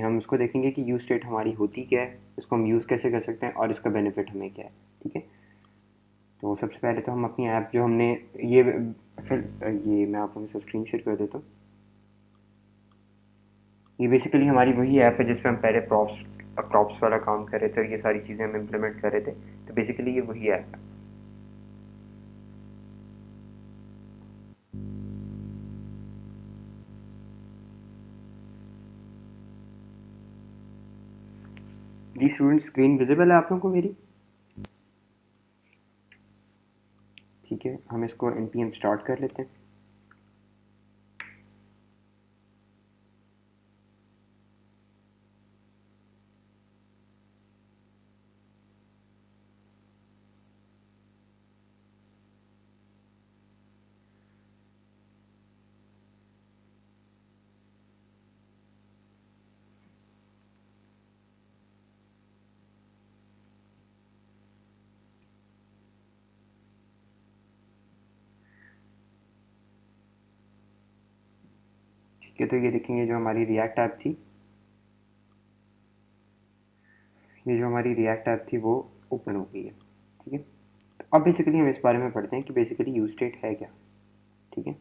हम उसको देखेंगे कि यूज स्टेट हमारी होती क्या है, इसको हम यूज़ कैसे कर सकते हैं और इसका बेनिफिट हमें क्या है। ठीक है, तो सबसे पहले तो हम अपनी ऐप जो हमने ये फिर ये मैं आपको स्क्रीन शेयर कर देता हूँ। ये बेसिकली हमारी वही ऐप है जिसपे हम पहले प्रॉप्स वाला काम कर रहे थे और ये सारी चीज़ें हम इम्प्लीमेंट कर रहे थे। तो बेसिकली ये वही ऐप है। जी स्टूडेंट, स्क्रीन विजिबल है आप लोगों को मेरी? ठीक है, हम इसको npm स्टार्ट कर लेते हैं। ठीक है, तो ये देखेंगे जो हमारी रिएक्ट ऐप थी, ये जो हमारी रिएक्ट ऐप थी वो ओपन हो गई है। ठीक है, तो अब बेसिकली हम इस बारे में पढ़ते हैं कि बेसिकली यूज स्टेट है क्या। ठीक है,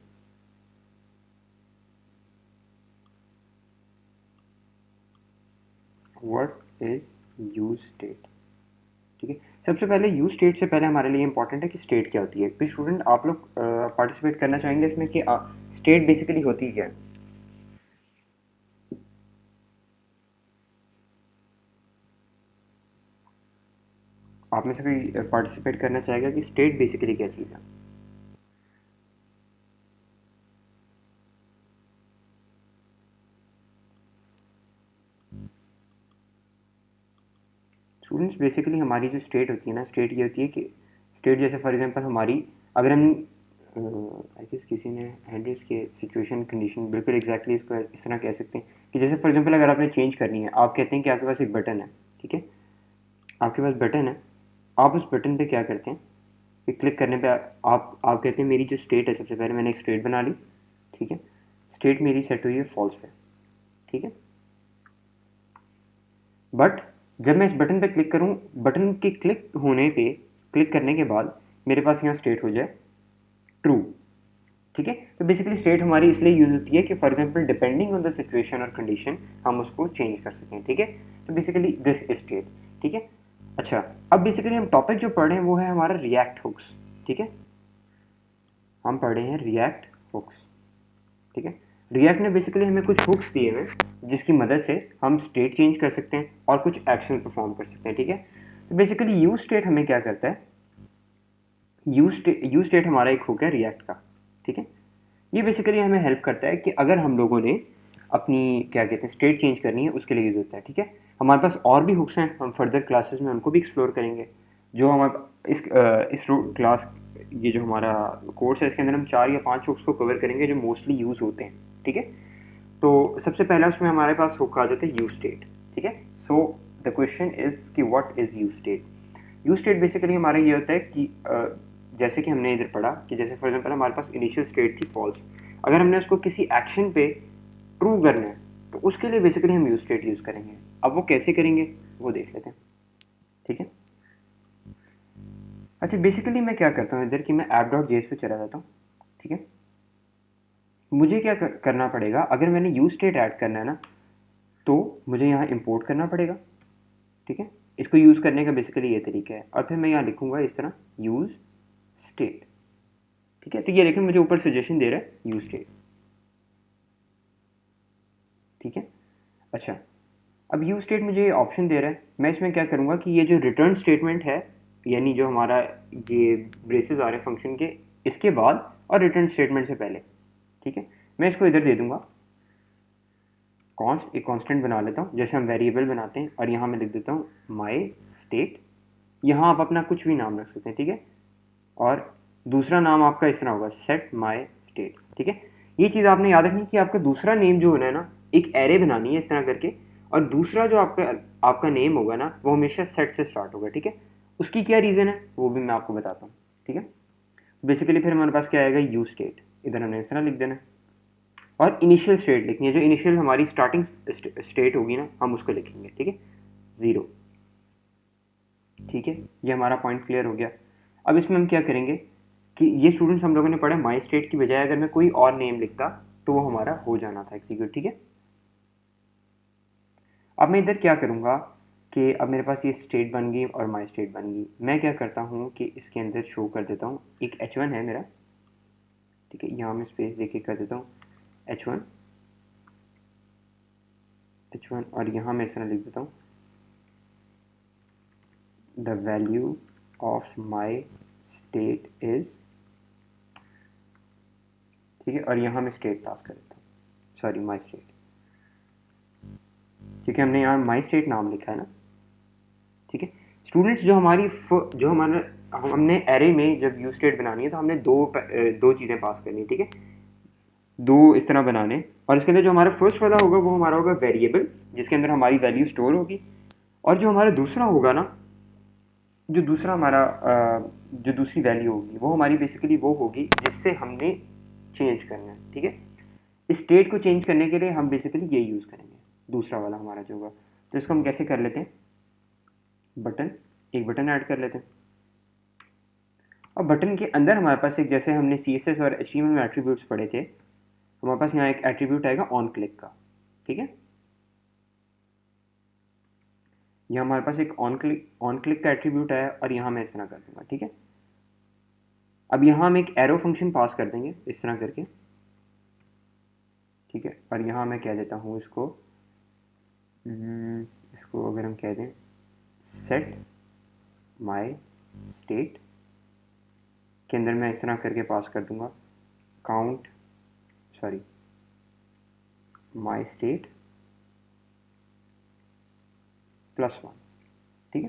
व्हाट इज यूज स्टेट। ठीक है, सबसे पहले यूज स्टेट से पहले हमारे लिए इंपॉर्टेंट है कि स्टेट क्या होती है। तो स्टूडेंट आप लोग पार्टिसिपेट करना चाहेंगे इसमें कि स्टेट बेसिकली होती क्या है। आप में से कोई पार्टिसिपेट करना चाहेगा कि स्टेट बेसिकली क्या चीज़ है। स्टूडेंट्स बेसिकली हमारी जो स्टेट होती है ना, स्टेट ये होती है कि स्टेट जैसे फॉर एग्जांपल हमारी, अगर हम आई गेस किसी ने हैंडल्स के सिचुएशन कंडीशन बिल्कुल एग्जैक्टली इसको इस तरह कह सकते हैं कि जैसे फॉर एग्जांपल अगर आपने चेंज करनी है, आप कहते हैं कि आपके पास एक बटन है। ठीक है, आपके पास बटन है, आप उस बटन पे क्या करते हैं कि क्लिक करने पे आप कहते हैं मेरी जो स्टेट है, सबसे पहले मैंने एक स्टेट बना ली। ठीक है, स्टेट मेरी सेट हुई है फॉल्स पे। ठीक है, बट जब मैं इस बटन पे क्लिक करूं, बटन के क्लिक होने पे, क्लिक करने के बाद मेरे पास यहाँ स्टेट हो जाए ट्रू। ठीक है, तो बेसिकली स्टेट हमारी इसलिए यूज होती है कि for example depending on the situation और कंडीशन हम उसको चेंज कर सकें। ठीक है, तो बेसिकली दिस स्टेट। ठीक है, अच्छा, अब बेसिकली हम टॉपिक जो पढ़ रहे हैं वो है हमारा रिएक्ट हुक्स। ठीक है, हम पढ़ रहे हैं रिएक्ट हुक्स। ठीक है, रिएक्ट ने बेसिकली हमें कुछ हुक्स दिए हैं जिसकी मदद से हम स्टेट चेंज कर सकते हैं और कुछ एक्शन परफॉर्म कर सकते हैं। ठीक है, तो बेसिकली यूज स्टेट हमें क्या करता है, यूज स्टेट हमारा एक हुक है रिएक्ट का। ठीक है, ये बेसिकली हमें हेल्प करता है कि अगर हम लोगों ने अपनी क्या कहते हैं स्टेट चेंज करनी है उसके लिए यूज़ होता है। ठीक है, हमारे पास और भी हुक्स हैं, हम फर्दर क्लासेस में उनको भी एक्सप्लोर करेंगे। जो हमारे इस क्लास, ये जो हमारा कोर्स है इसके अंदर हम 4 या 5 हुक्स को कवर करेंगे जो मोस्टली यूज़ होते हैं। ठीक है, तो सबसे पहला उसमें हमारे पास हुक आ जाता है यूज स्टेट। ठीक है, सो द क्वेश्चन इज कि what is use state. Use state basically हमारा ये होता है कि जैसे कि हमने इधर पढ़ा कि जैसे फॉर एग्जांपल हमारे पास इनिशियल स्टेट थी फॉल्स, अगर हमने उसको किसी एक्शन पे ट्रू करना है तो उसके लिए बेसिकली हम यूज स्टेट यूज करेंगे। अब वो कैसे करेंगे वो देख लेते हैं। ठीक है, अच्छा, बेसिकली मैं क्या करता हूँ इधर कि मैं ऐप डॉट जेएस पे चला जाता हूँ। ठीक है, मुझे क्या करना पड़ेगा, अगर मैंने यूज स्टेट ऐड करना है ना तो मुझे यहाँ इंपोर्ट करना पड़ेगा। ठीक है, इसको यूज़ करने का बेसिकली ये तरीका है, और फिर मैं यहाँ लिखूंगा इस तरह यूज़ स्टेट। ठीक है, तो ये देखिए मुझे ऊपर सजेशन दे रहा है यूज़ स्टेट। ठीक है, अच्छा, अब यूज़ स्टेट मुझे ये ऑप्शन दे रहा है, मैं इसमें क्या करूँगा कि ये जो रिटर्न स्टेटमेंट है, यानी जो हमारा ये ब्रेसेस आ रहे हैं फंक्शन के, इसके बाद और रिटर्न स्टेटमेंट से पहले। ठीक है, मैं इसको इधर दे दूंगा कॉन्स्ट, एक कांस्टेंट बना लेता हूँ जैसे हम वेरिएबल बनाते हैं, और यहाँ मैं लिख देता हूँ माई स्टेट। यहाँ आप अपना कुछ भी नाम रख सकते हैं। ठीक है, और दूसरा नाम आपका इस तरह होगा सेट माई स्टेट। ठीक है, ये चीज़ आपने याद रखनी कि आपका दूसरा नेम जो होना है ना, एक एरे बनानी है इस तरह करके, और दूसरा जो आपका आपका नेम होगा ना वो हमेशा सेट से स्टार्ट होगा। ठीक है, उसकी क्या रीज़न है वो भी मैं आपको बताता हूँ। ठीक है, बेसिकली फिर हमारे पास क्या आएगा यूज स्टेट, इधर हमने इस तरह लिख देना है। और इनिशियल स्टेट लिखनी है, जो इनिशियल हमारी स्टार्टिंग स्टेट होगी ना, हम उसको लिखेंगे, ठीक है, 0। ठीक है, ये हमारा पॉइंट क्लियर हो गया। अब इसमें हम क्या करेंगे कि ये स्टूडेंट्स हम लोगों ने पढ़ा माई स्टेट की बजाय अगर मैं कोई और नेम लिखता तो वो हमारा हो जाना था एग्जीक्यूट, ठीक है। अब मैं इधर क्या करूँगा कि अब मेरे पास ये स्टेट बन गई और माई स्टेट बन गई। मैं क्या करता हूँ कि इसके अंदर शो कर देता हूँ, एक H1 है मेरा, ठीक है, यहाँ मैं स्पेस देके कर देता हूँ H1 और यहाँ मैं इस तरह लिख देता हूँ the value of my state is, ठीक है, और यहाँ मैं स्टेट पास कर देता हूँ, सॉरी माई स्टेट, क्योंकि हमने यहाँ माई स्टेट नाम लिखा है ना, ठीक है। स्टूडेंट्स जो जो हमारा हमने एरे में जब यू स्टेट बनानी है तो हमने दो चीज़ें पास करनी है, ठीक है, दो इस तरह बनाने। और इसके अंदर जो हमारा फर्स्ट वाला होगा वो हमारा होगा वेरिएबल, जिसके अंदर हमारी वैल्यू स्टोर होगी। और जो हमारा दूसरा होगा ना, जो दूसरा हमारा जो दूसरी वैल्यू होगी वो हमारी बेसिकली वो होगी जिससे हमने चेंज करना है, ठीक है। स्टेट को चेंज करने के लिए हम बेसिकली ये यूज़ करेंगे, दूसरा वाला हमारा जो होगा। तो इसको हम कैसे कर लेते हैं, बटन, एक बटन ऐड कर लेते हैं। और बटन के अंदर हमारे पास एक, जैसे हमने CSS और HTML में एट्रीब्यूट्स पढ़े थे, हमारे पास यहाँ एक एट्रीब्यूट आएगा ऑन क्लिक का, ठीक है। यहाँ हमारे पास एक ऑन क्लिक का एट्रीब्यूट आया और यहाँ मैं इस तरह कर दूंगा, ठीक है। अब यहाँ हम एक एरो फंक्शन पास कर देंगे इस तरह करके, ठीक है। और यहाँ मैं कह देता हूँ इसको इसको अगर हम कह दें सेट माई स्टेट के अंदर मैं इस तरह करके पास कर दूंगा काउंट, सॉरी, माई स्टेट +1, ठीक है।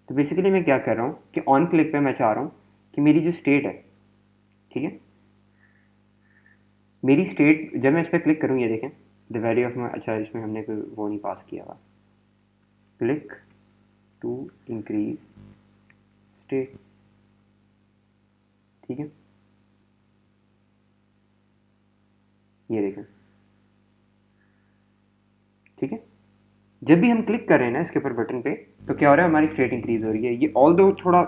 तो बेसिकली मैं क्या कर रहा हूँ कि ऑन क्लिक पे मैं चाह रहा हूँ कि मेरी जो स्टेट है, ठीक है, मेरी स्टेट जब मैं इस पर क्लिक करूँ, ये देखें द वैल्यू ऑफ माई, अच्छा इसमें हमने कोई वो नहीं पास किया हुआ, क्लिक टू इंक्रीज स्टेट, ठीक है, ये देखें, ठीक है। जब भी हम क्लिक कर रहे हैं ना इसके ऊपर बटन पे, तो क्या हो रहा है, हमारी स्टेट इंक्रीज हो रही है। ये ऑल दो थोड़ा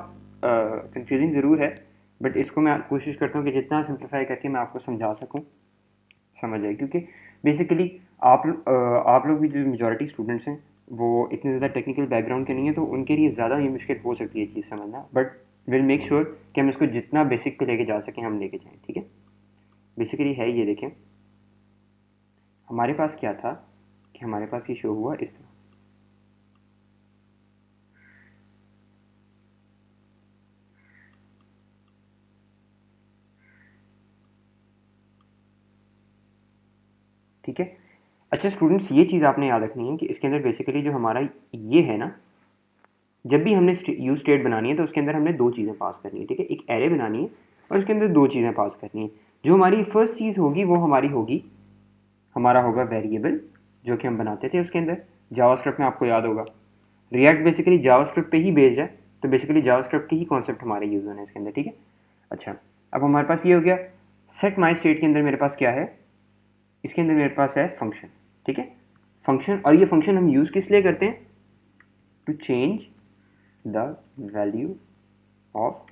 कंफ्यूजिंग ज़रूर है, बट इसको मैं कोशिश करता हूँ कि जितना सिंप्लीफाई करके मैं आपको समझा सकूँ, समझ आए। क्योंकि बेसिकली आप लोग भी जो मेजॉरिटी स्टूडेंट्स हैं वो इतने ज़्यादा टेक्निकल बैकग्राउंड के नहीं है, तो उनके लिए ज़्यादा ये मुश्किल हो सकती है चीज़ समझना, बट विल मेक श्योर कि हम इसको जितना बेसिक पे लेके जा सकें हम लेके जाएँ, ठीक है। बेसिकली है ये देखें, हमारे पास क्या था कि हमारे पास ये शो हुआ इस तरह, ठीक है। अच्छा स्टूडेंट्स, ये चीज़ आपने याद रखनी है कि इसके अंदर बेसिकली जो हमारा ये है ना, जब भी हमने यूज स्टेट बनानी है तो उसके अंदर हमने दो चीज़ें पास करनी है, ठीक है, एक एरे बनानी है और उसके अंदर दो चीज़ें पास करनी है। जो हमारी फर्स्ट चीज़ होगी वो हमारी होगी, हमारा होगा वेरिएबल, जो कि हम बनाते थे उसके अंदर जावास्क्रिप्ट में, आपको याद होगा रिएक्ट बेसिकली जावास्क्रिप्ट पे ही बेस्ड है, तो बेसिकली जावास्क्रिप्ट के ही कॉन्सेप्ट हमारे यूज होने हैं इसके अंदर, ठीक है। अच्छा, अब हमारे पास ये हो गया। सेट माई स्टेट के अंदर मेरे पास क्या है, इसके अंदर मेरे पास है फंक्शन, ठीक है, फंक्शन। और ये फंक्शन हम यूज़ किस लिए करते हैं, to change the value of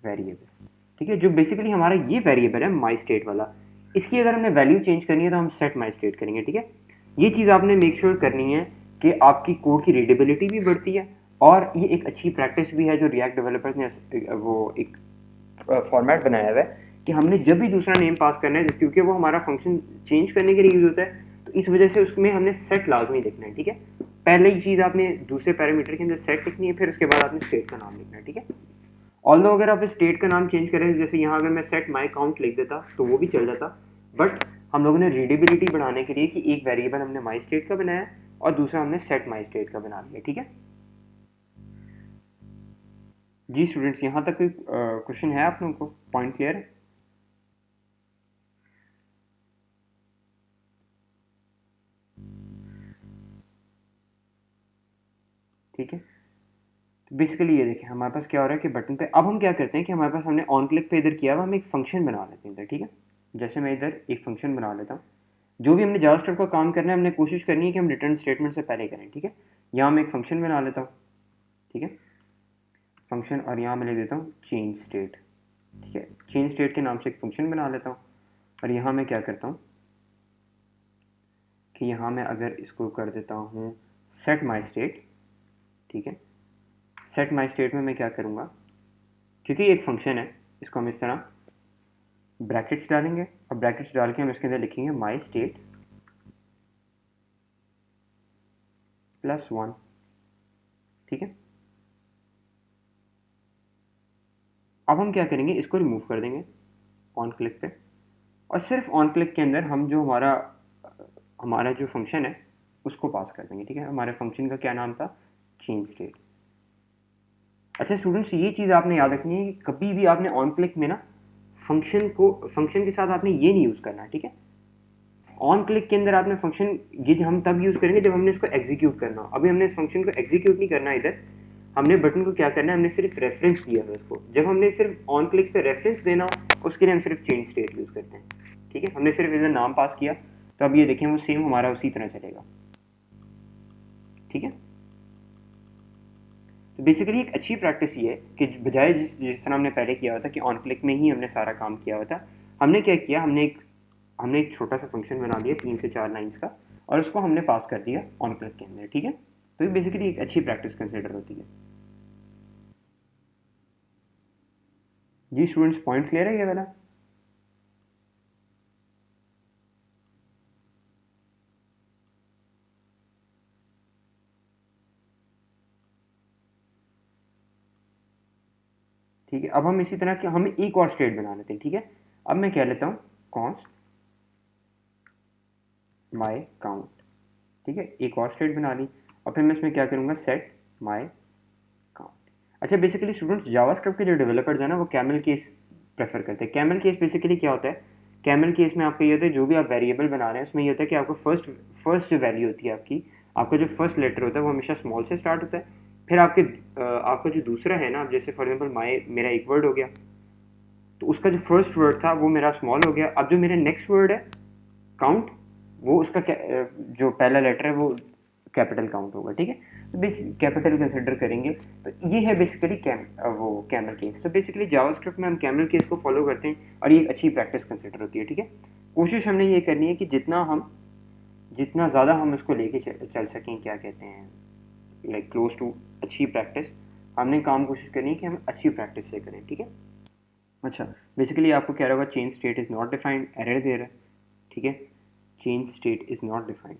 variable, ठीक है। जो बेसिकली हमारा ये वेरिएबल है माई स्टेट वाला, इसकी अगर हमने वैल्यू चेंज करनी है तो हम सेट माई स्टेट करेंगे, ठीक है। ये चीज़ आपने मेक श्योर करनी है कि आपकी कोड की रीडेबिलिटी भी बढ़ती है, और ये एक अच्छी प्रैक्टिस भी है जो रिएक्ट डेवलपर्स ने वो एक फॉर्मेट बनाया हुआ है कि हमने जब भी दूसरा नेम पास करना है, क्योंकि वो हमारा फंक्शन चेंज करने के लिए यूज होता है, तो इस वजह से उसमें हमने सेट लाजमी लिखना है, ठीक है। पहले ही चीज़ आपने दूसरे पैरामीटर के अंदर सेट लिखनी है, फिर उसके बाद आपने स्टेट का नाम लिखना है, ठीक है। ऑल्दो अगर आप स्टेट का नाम चेंज करें, जैसे यहाँ अगर मैं सेट माई काउंट लिख देता तो वो भी चल जाता, बट हम लोगों ने रीडेबिलिटी बढ़ाने के लिए कि एक वेरिएबल हमने माई स्टेट का बनाया और दूसरा हमने सेट माई स्टेट का बना लिया, ठीक है। जी स्टूडेंट्स, यहाँ तक कोई क्वेश्चन है आप लोगों को, पॉइंट क्लियर है? ठीक है, तो बेसिकली ये देखें हमारे पास क्या हो रहा है कि बटन पे अब हम क्या करते हैं कि हमारे पास हमने ऑन क्लिक पे इधर किया हुआ, हम एक फंक्शन बना लेते हैं इधर, ठीक है। जैसे मैं इधर एक फंक्शन बना लेता हूँ, जो भी हमने जावास्क्रिप्ट का काम करना है हमने कोशिश करनी है कि हम रिटर्न स्टेटमेंट से पहले करें, ठीक है। यहाँ मैं एक फंक्शन बना लेता हूँ, ठीक है, फंक्शन, और यहाँ मैं लिख देता हूँ चेंज स्टेट, ठीक है। चेंज स्टेट के नाम से एक फंक्शन बना लेता हूँ, और यहाँ मैं क्या करता हूँ कि यहाँ मैं अगर इसको कर देता हूँ सेट माई स्टेट, ठीक है। सेट माई स्टेट में मैं क्या करूँगा, क्योंकि एक फंक्शन है, इसको हम इस तरह ब्रैकेट्स डालेंगे, और ब्रैकेट्स डाल के हम इसके अंदर लिखेंगे माई स्टेट +1, ठीक है। अब हम क्या करेंगे, इसको रिमूव कर देंगे ऑन क्लिक पे, और सिर्फ ऑन क्लिक के अंदर हम जो हमारा जो फंक्शन है उसको पास कर देंगे, ठीक है। हमारे फंक्शन का क्या नाम था, चेंज स्टेट। अच्छा स्टूडेंट्स, ये चीज़ आपने याद रखनी है कि कभी भी आपने ऑन क्लिक में ना फंक्शन के साथ आपने ये नहीं यूज़ करना है, ठीक है। ऑन क्लिक के अंदर आपने फंक्शन ये हम तब यूज़ करेंगे जब हमने इसको एग्जीक्यूट करना हो। अभी हमने इस फंक्शन को एग्जीक्यूट नहीं करना इधर, हमने बटन को क्या करना है, हमने सिर्फ रेफरेंस दिया है उसको। जब हमने सिर्फ ऑन क्लिक पे रेफरेंस देना हो उसके लिए हम सिर्फ चेंज स्टेट यूज़ करते हैं, ठीक है। हमने सिर्फ इधर नाम पास किया, तो अब ये देखें वो सेम हमारा उसी तरह चलेगा, ठीक है। तो बेसिकली एक अच्छी प्रैक्टिस ये है कि बजाय जिस तरह हमने पहले किया हुआ था कि ऑन क्लिक में ही हमने सारा काम किया हुआ था, हमने क्या किया, हमने एक छोटा सा फंक्शन बना दिया 3 से 4 लाइंस का, और उसको हमने पास कर दिया ऑन क्लिक के अंदर, ठीक है। तो ये बेसिकली एक अच्छी प्रैक्टिस कंसिडर होती है। जी स्टूडेंट्स, पॉइंट क्लियर है ये वाला? ठीक है, अब हम इसी तरह के हम एक और स्टेट बना लेते हैं, ठीक है। अब मैं कह लेता हूँ कॉन्स्ट माई काउंट, ठीक है, एक और स्टेट बना ली, और फिर मैं इसमें क्या करूँगा, सेट माई काउंट। अच्छा बेसिकली स्टूडेंट्स, जावास्क्रिप्ट के जो डेवलपर्स हैं ना वो कैमल केस प्रेफर करते हैं। कैमल केस बेसिकली क्या होता है, कैमल केस में आपका ये होता है जो भी आप वेरिएबल बना रहे हैं उसमें ये होता है कि आपको फर्स्ट जो वैल्यू होती है आपका जो फर्स्ट लेटर होता है वो हमेशा स्मॉल से स्टार्ट होता है। फिर आपका जो दूसरा है ना, जैसे फॉर एग्जाम्पल मेरा एक वर्ड हो गया, तो उसका जो फर्स्ट वर्ड था वो मेरा स्मॉल हो गया। अब जो मेरा नेक्स्ट वर्ड है काउंट, वो उसका जो पहला लेटर है वो कैपिटल काउंट होगा, ठीक है। तो बेस कैपिटल कंसिडर करेंगे। तो ये है बेसिकली वो कैमल केस। तो बेसिकली जावास्क्रिप्ट में हम कैमल केस को फॉलो करते हैं, और ये एक अच्छी प्रैक्टिस कंसिडर होती है, ठीक है। कोशिश हमने ये करनी है कि जितना ज़्यादा हम इसको लेके चल सकें, क्या कहते हैं, लाइक क्लोज टू अच्छी प्रैक्टिस, हमने काम कोशिश करनी है कि हम अच्छी प्रैक्टिस से करें, ठीक है। अच्छा बेसिकली आपको कह रहा होगा change state is not defined, error दे रहा है, ठीक है। Change state is not defined,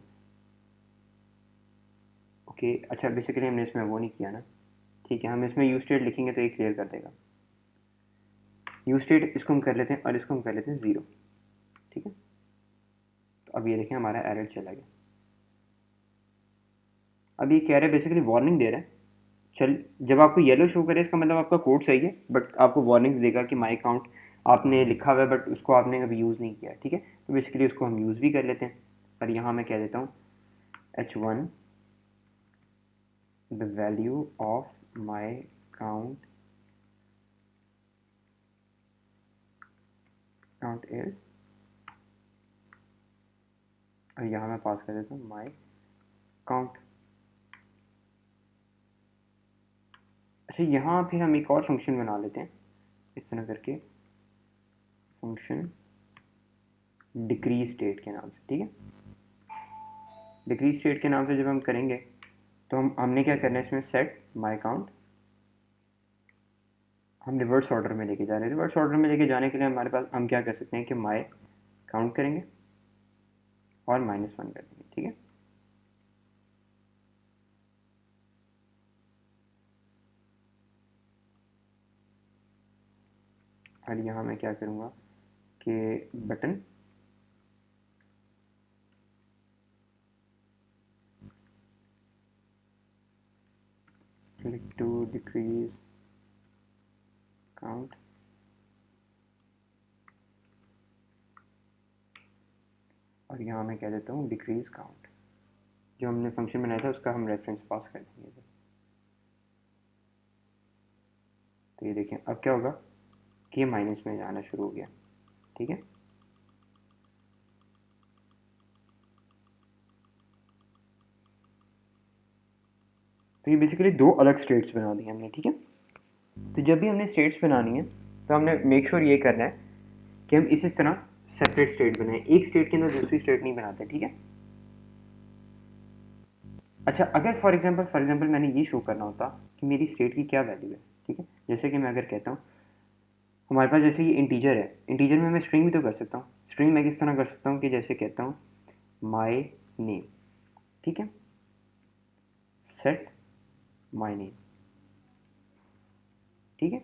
okay. अच्छा बेसिकली हमने इसमें वो नहीं किया ना, ठीक है। हम इसमें यू स्टेट लिखेंगे तो ये क्लियर कर देगा। यू स्टेट इसको हम कर लेते हैं, और इसको हम कर लेते हैं 0, ठीक है। तो अब ये देखें हमारा एरर चला गया। अब ये कह रहा है बेसिकली वार्निंग दे रहा है, चल जब आपको येलो शो करे इसका मतलब आपका कोड सही है, बट आपको वार्निंग्स देगा कि माई काउंट आपने लिखा हुआ है बट उसको आपने कभी यूज़ नहीं किया, ठीक है। तो बेसिकली उसको हम यूज़ भी कर लेते हैं, और यहाँ मैं कह देता हूँ h1 the value of my count is, और यहाँ मैं पास कर देता हूँ माई काउंट। अच्छा यहाँ फिर हम एक और फंक्शन बना लेते हैं इस तरह करके, फंक्शन डिक्रीज स्टेट के नाम से, ठीक है। डिक्रीज स्टेट के नाम से जब हम करेंगे तो हमने क्या करना है इसमें, सेट माई काउंट, हम रिवर्स ऑर्डर में लेके जा रहे हैं। रिवर्स ऑर्डर में लेके जाने के लिए हमारे पास हम क्या कर सकते हैं कि माई काउंट करेंगे और -1 कर देंगे, ठीक है। और यहाँ मैं क्या करूँगा कि button click to decrease count, और यहाँ मैं कह देता हूँ डिक्रीज काउंट। जो हमने फंक्शन बनाया था उसका हम रेफरेंस पास कर देंगे। तो ये देखें अब क्या होगा कि ये माइनस में जाना शुरू हो गया, ठीक है। तो ये बेसिकली दो अलग स्टेट्स बना दी हमने, ठीक है। तो जब भी हमने स्टेट्स बनानी है तो हमने मेक श्योर ये करना है कि हम इस तरह सेपरेट स्टेट बनाएं, एक स्टेट के अंदर दूसरी स्टेट नहीं बनाते, ठीक है। अच्छा, अगर फॉर एग्जांपल मैंने ये शो करना होता कि मेरी स्टेट की क्या वैल्यू है, ठीक है। जैसे कि मैं अगर कहता हूँ हमारे पास जैसे ये इंटीजर है, इंटीजर में मैं स्ट्रिंग भी तो कर सकता हूँ। स्ट्रिंग मैं किस तरह कर सकता हूँ कि जैसे कहता हूँ माई नेम, ठीक है, सेट माई नेम, ठीक है।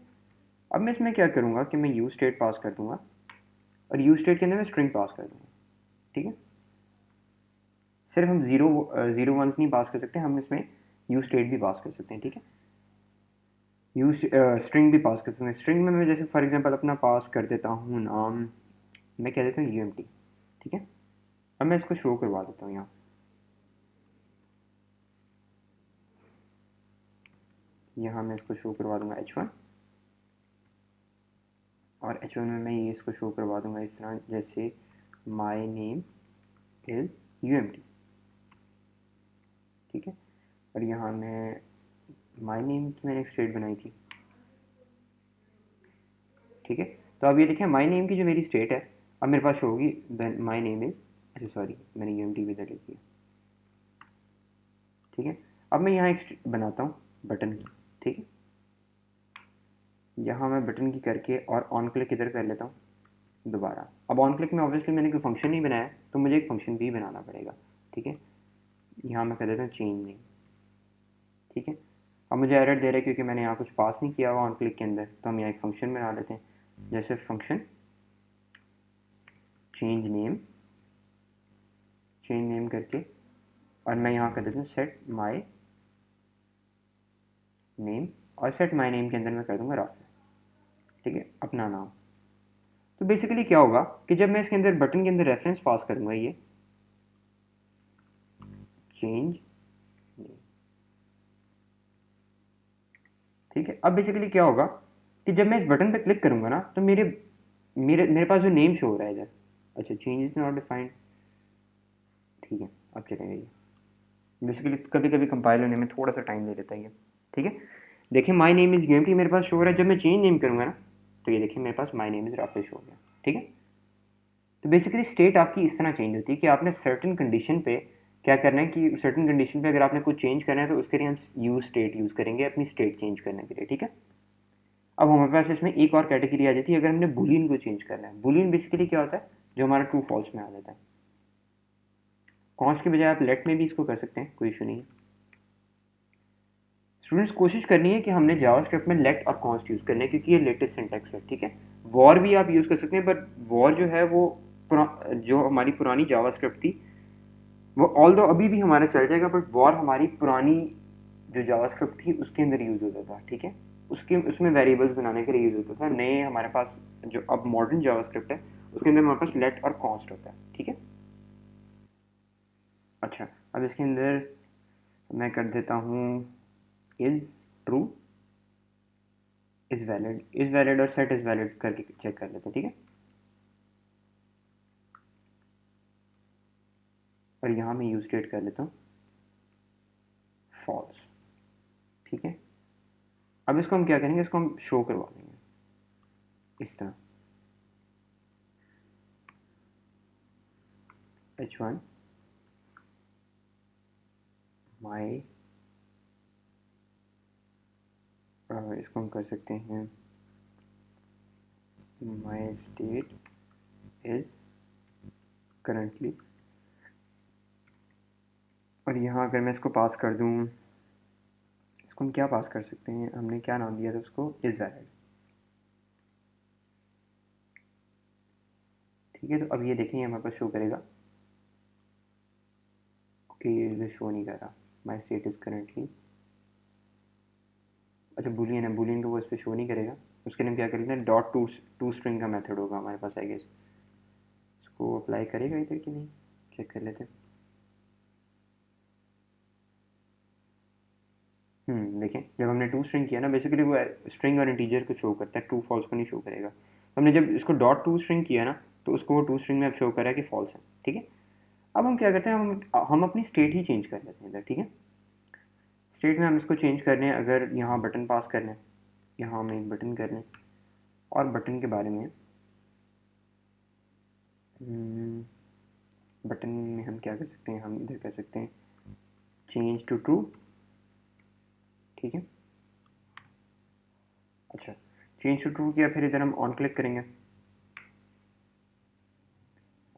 अब मैं इसमें क्या करूँगा कि मैं यू स्टेट पास कर दूंगा और यू स्टेट के अंदर मैं स्ट्रिंग पास कर दूंगा, ठीक है। सिर्फ हम जीरो वंस नहीं पास कर सकते, हम इसमें यू स्टेट भी पास कर सकते हैं, ठीक है। यू स्ट्रिंग भी पास कर सकते हैं। स्ट्रिंग में मैं जैसे फॉर एग्जांपल अपना पास कर देता हूँ नाम, मैं कह देता हूँ यूएमटी, ठीक है। अब मैं इसको शो करवा देता हूँ यहाँ मैं इसको शो करवा दूंगा h1, और h1 में मैं ये इसको शो करवा दूंगा इस तरह जैसे माई नेम इज़ यूएमटी, ठीक है। और यहाँ मैं माई नेम की मैंने एक स्टेट बनाई थी, ठीक है। तो अब ये देखें माई नेम की जो मेरी स्टेट है अब मेरे पास शो होगी देन माई नेम इज़, अच्छा सॉरी मैंने यूएमटी भी इधर लिख दिया, ठीक है। अब मैं यहाँ एक बनाता हूँ बटन की, ठीक है। यहाँ मैं बटन की करके और ऑन क्लिक इधर कर लेता हूँ दोबारा। अब ऑन क्लिक में ऑब्वियसली मैंने कोई फंक्शन नहीं बनाया तो मुझे एक फंक्शन भी बनाना पड़ेगा, ठीक है। यहाँ मैं कर देता हूँ चेंज नेम, ठीक है। अब मुझे एरर दे रहा है क्योंकि मैंने यहाँ कुछ पास नहीं किया हुआ ऑन क्लिक के अंदर, तो हम यहाँ एक फंक्शन बना लेते हैं जैसे फंक्शन चेंज नेम करके, और मैं यहाँ कर देता हूँ सेट माई नेम, और सेट माई नेम के अंदर मैं कर दूँगा राफेल, ठीक है, अपना नाम। तो बेसिकली क्या होगा कि जब मैं इसके अंदर बटन के अंदर रेफरेंस पास करूँगा ये चेंज नेम, ठीक है। अब बेसिकली क्या होगा कि जब मैं इस बटन पे क्लिक करूँगा ना तो मेरे मेरे मेरे पास जो नेम शो हो रहा है इधर, अच्छा चेंज इज नॉट डिफाइंड, ठीक है, अब चलेगा ये। बेसिकली कभी कभी कंपाइल होने में थोड़ा सा टाइम ले लेता है ये, ठीक है। देखिए माई नेम इज़ यूएमटी मेरे पास शो हो रहा है, जब मैं चेंज नेम करूँगा ना तो ये देखिए मेरे पास my name is Rafael show हो गया, ठीक है। तो बेसिकली स्टेट आपकी इस तरह चेंज होती है कि आपने सर्टेन कंडीशन पे क्या करना है कि सर्टेन कंडीशन पे अगर आपने कुछ चेंज करना है तो उसके लिए हम यूज स्टेट यूज़ करेंगे अपनी स्टेट चेंज करने के लिए, ठीक है। अब हमारे पास इसमें एक और कैटेगरी आ जाती है अगर हमने बुलियन को चेंज करना है। बुलियन बेसिकली क्या होता है जो हमारा ट्रू फॉल्स में आ जाता है। कॉन्स्ट के बजाय आप लेट में भी इसको कर सकते हैं, कोई इशू नहीं है। स्टूडेंट्स कोशिश करनी है कि हमने जावास्क्रिप्ट में लेट और कॉन्स्ट यूज़ करना है क्योंकि ये लेटेस्ट सिंटैक्स है, ठीक है। वॉर भी आप यूज़ कर सकते हैं बट वॉर जो है वो जो हमारी पुरानी जावास्क्रिप्ट थी वो ऑल दो अभी भी हमारा चल जाएगा, बट वॉर हमारी पुरानी जो जावास्क्रिप्ट थी उसके अंदर यूज़ होता था, ठीक है। उसके उसमें वेरिएबल्स बनाने के लिए यूज़ होता था। नए हमारे पास जो अब मॉडर्न जावास्क्रिप्ट है उसके अंदर हमारे पास लेट और कॉन्स्ट होता है, ठीक है। अच्छा, अब इसके अंदर मैं कर देता हूँ इज़ ट्रू इज़ वैलिड और सेट इज़ वैलिड करके चेक कर लेते हैं, ठीक है। और यहाँ मैं यूज स्टेट कर लेता हूँ फॉल्स, ठीक है। अब इसको हम क्या करेंगे, इसको हम शो करवा देंगे इस तरह h1 माई, इसको हम कर सकते हैं माई स्टेट इज करंटली, और यहाँ अगर मैं इसको पास कर दूँ, इसको हम क्या पास कर सकते हैं, हमने क्या नाम दिया था उसको, इज़ वैलिड, ठीक है। तो अब ये देखेंगे हमारे पास शो करेगा, ओके ये शो नहीं कर रहा माई स्टेट इज़ करंटली, अच्छा बुलियन है, बुलियन को वो इस पर शो नहीं करेगा। उसके लिए हम क्या कर लेते हैं डॉट टू स्ट्रिंग का मेथड होगा हमारे पास आई गेस, इसको अप्लाई करेगा इधर कि नहीं चेक कर लेते हैं। देखें जब हमने टू स्ट्रिंग किया ना बेसिकली वो स्ट्रिंग और इंटीजर को शो करता है, ट्रू फॉल्स को नहीं शो करेगा। हमने जब इसको डॉट टू स्ट्रिंग किया ना तो उसको वो टू स्ट्रिंग में अब शो कर रहा है कि फॉल्स है, ठीक है। अब हम क्या करते हैं हम अपनी स्टेट ही चेंज कर लेते हैं इधर, ठीक है। स्टेट में हम इसको चेंज करने हैं, अगर यहाँ बटन पास करने, यहाँ हम एक बटन करने, और बटन के बारे में बटन में हम क्या कर सकते हैं, हम इधर कर सकते हैं चेंज टू ट्रू, ठीक है। अच्छा, चेंज टू ट्रू किया, फिर इधर हम ऑन क्लिक करेंगे।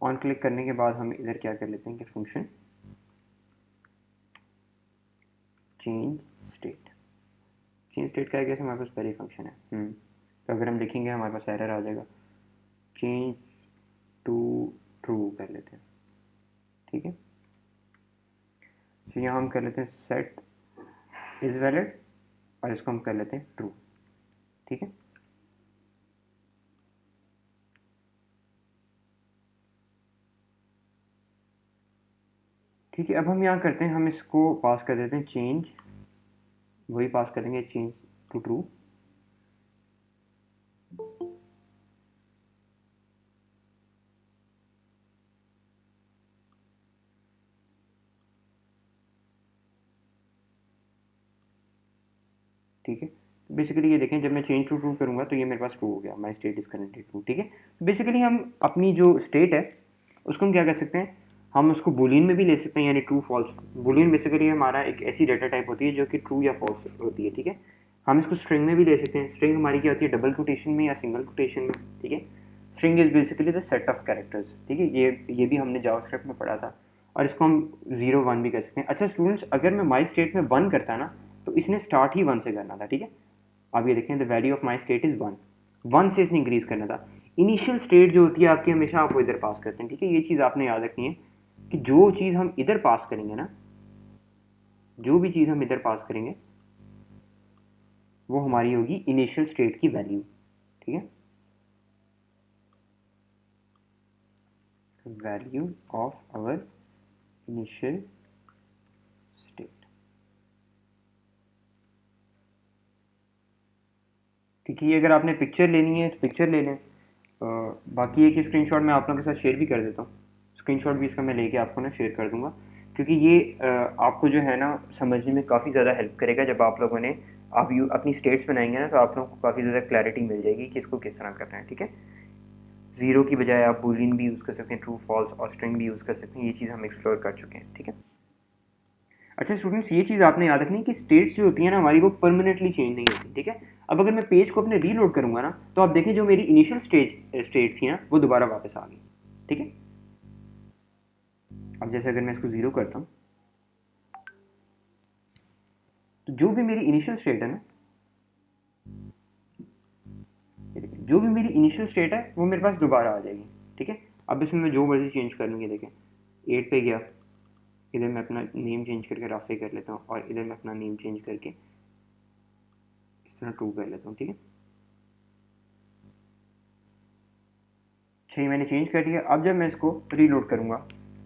ऑन क्लिक करने के बाद हम इधर क्या कर लेते हैं कि function change state, change state का है कैसे, हमारे पास पहले फंक्शन है। तो अगर हम लिखेंगे हमारे पास एरर आ जाएगा, चेंज टू ट्रू कर लेते हैं, ठीक है। तो यहाँ हम कर लेते हैं सेट इज़ वैलिड, और इसको हम कर लेते हैं ट्रू, ठीक है। ठीक है, अब हम यहाँ करते हैं, हम इसको पास कर देते हैं चेंज, वही पास करेंगे चेंज टू ट्रू। ठीक है, तो बेसिकली ये देखें, जब मैं चेंज टू ट्रू करूँगा तो ये मेरे पास ट्रू हो गया, my state is connected to, ठीक है। तो बेसिकली हम अपनी जो स्टेट है उसको हम क्या कर सकते हैं, हम उसको बुलियन में भी ले सकते हैं, यानी ट्रू फॉल्स। बुलियन बेसिकली हमारा एक ऐसी डाटा टाइप होती है जो कि ट्रू या फॉल्स होती है, ठीक है। हम इसको स्ट्रिंग में भी ले सकते हैं, स्ट्रिंग हमारी क्या होती है, डबल कोटेशन में या सिंगल कोटेशन में, ठीक है। String is basically the set of characters, ठीक है। ये भी हमने जावास्क्रिप्ट में पढ़ा था, और इसको हम 0 1 भी कर सकते हैं। अच्छा स्टूडेंट्स, अगर मैं माई स्टेट में 1 करता ना, तो इसने स्टार्ट ही 1 से करना था, ठीक है। आप ये देखें, the value of my state is 1, 1 से इसने इंक्रीज करना था। इनिशियल स्टेट जो होती है आपकी, हमेशा आपको इधर पास करते हैं, ठीक है। ये चीज़ आपने याद रखनी है कि जो चीज़ हम इधर पास करेंगे ना, जो भी चीज़ हम इधर पास करेंगे वो हमारी होगी इनिशियल स्टेट की वैल्यू, ठीक है। Value of our initial state, ठीक है। ये अगर आपने पिक्चर लेनी है तो पिक्चर ले लें, बाकी एक स्क्रीनशॉट मैं आप लोगों के साथ शेयर भी कर देता हूँ, स्क्रीनशॉट भी इसका मैं लेके आपको ना शेयर कर दूंगा, क्योंकि ये आपको जो है ना समझने में काफ़ी ज़्यादा हेल्प करेगा। जब आप लोगों ने अपनी स्टेट्स बनाएंगे ना, तो आप लोगों को काफ़ी ज़्यादा क्लैरिटी मिल जाएगी कि इसको किस तरह करना है, ठीक है। ज़ीरो की बजाय आप बूलियन भी यूज़ कर सकते हैं, ट्रू फॉल्स और स्ट्रिंग भी यूज़ कर सकते हैं, ये चीज़ हम एक्सप्लोर कर चुके हैं, ठीक है। अच्छा स्टूडेंट्स, ये चीज़ आपने याद रखनी है कि स्टेट्स जो होती है ना हमारी, वो परमानेंटली चेंज नहीं होती, ठीक है। अब अगर मैं पेज को अपने रीलोड करूंगा ना, तो आप देखें जो मेरी इनिशियल स्टेट थी ना, वो दोबारा वापस आ गई, ठीक है। अब जैसे अगर मैं इसको 0 करता हूँ, तो जो भी मेरी इनिशियल स्टेट है ना, जो भी मेरी इनिशियल स्टेट है वो मेरे पास दोबारा आ जाएगी, ठीक है। अब इसमें मैं जो मर्जी चेंज कर लूँगी, देखें 8 पे गया, इधर मैं अपना नेम चेंज करके राफे कर लेता हूँ, और इधर मैं अपना नेम चेंज करके इस तरह 2 कर लेता हूँ, ठीक है। अच्छा, ये मैंने चेंज कर लिया। अब जब मैं इसको रीलोड करूँगा,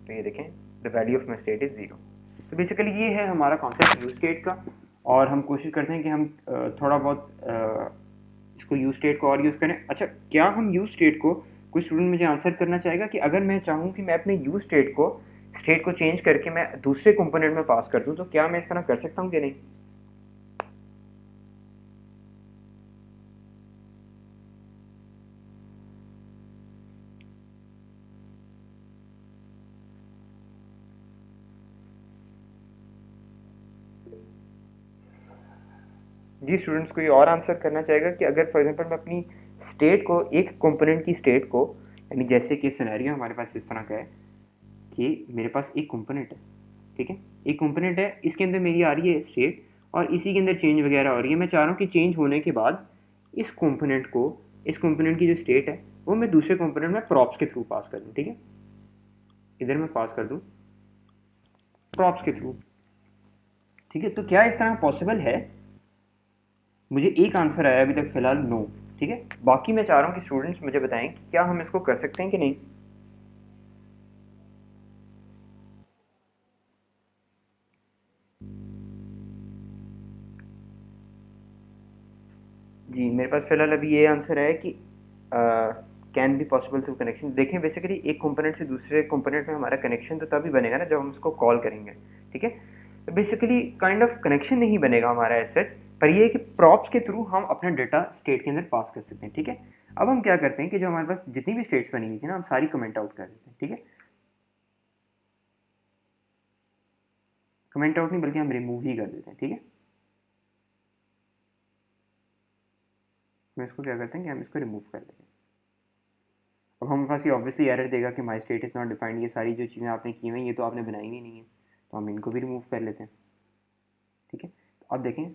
तो ये देखें, the value of my state is 0। तो बेसिकली ये है हमारा कॉन्सेप्ट यूज स्टेट का, और हम कोशिश करते हैं कि हम थोड़ा बहुत इसको यूज स्टेट को और यूज़ करें। अच्छा, क्या हम यूज स्टेट को, कोई स्टूडेंट मुझे आंसर करना चाहेगा कि अगर मैं चाहूँ कि मैं अपने यूज स्टेट को चेंज करके मैं दूसरे कंपोनेंट में पास कर दूँ, तो क्या मैं इस तरह कर सकता हूँ कि नहीं? जी स्टूडेंट्स, कोई और आंसर करना चाहेगा कि अगर फॉर एग्जांपल मैं अपनी स्टेट को, एक कंपोनेंट की स्टेट को, यानी जैसे कि सिनेरियो हमारे पास इस तरह का है कि मेरे पास एक कंपोनेंट है, ठीक है। एक कंपोनेंट है, इसके अंदर मेरी आ रही है स्टेट, और इसी के अंदर चेंज वगैरह हो रही है। मैं चाह रहा हूँ कि चेंज होने के बाद इस कंपोनेंट को, इस कंपोनेंट की जो स्टेट है वो मैं दूसरे कंपोनेंट में प्रॉप्स के थ्रू पास कर दूँ, ठीक है। इधर मैं पास कर दूँ प्रॉप्स के थ्रू, ठीक है। तो क्या इस तरह पॉसिबल है? मुझे एक आंसर आया अभी तक फिलहाल, नो, ठीक है। बाकी मैं चाह रहा हूँ कि स्टूडेंट्स मुझे बताएं कि क्या हम इसको कर सकते हैं कि नहीं। जी मेरे पास फिलहाल अभी ये आंसर है कि can be possible through connection. देखें बेसिकली एक कंपोनेंट से दूसरे कंपोनेंट में हमारा कनेक्शन तो तभी बनेगा ना जब हम उसको कॉल करेंगे, ठीक है। तो बेसिकली काइंड ऑफ कनेक्शन नहीं बनेगा हमारा ऐसे, पर ये है कि प्रॉप्स के थ्रू हम अपना डेटा स्टेट के अंदर पास कर सकते हैं, ठीक है। अब हम क्या करते हैं कि जो हमारे पास जितनी भी स्टेट्स बनी हुई थी ना, हम सारी कमेंट आउट कर देते हैं, ठीक है। कमेंट आउट नहीं बल्कि हम रिमूव ही कर देते हैं, ठीक है। हम इसको क्या करते हैं कि हम इसको रिमूव कर देते हैं। अब हमारे पास ये ऑब्वियसली एरर देगा कि my state is not defined, ये सारी जो चीज़ें आपने की हुई हैं ये तो आपने बनाई हुई नहीं है, तो हम इनको भी रिमूव कर लेते हैं, ठीक है। तो अब देखें,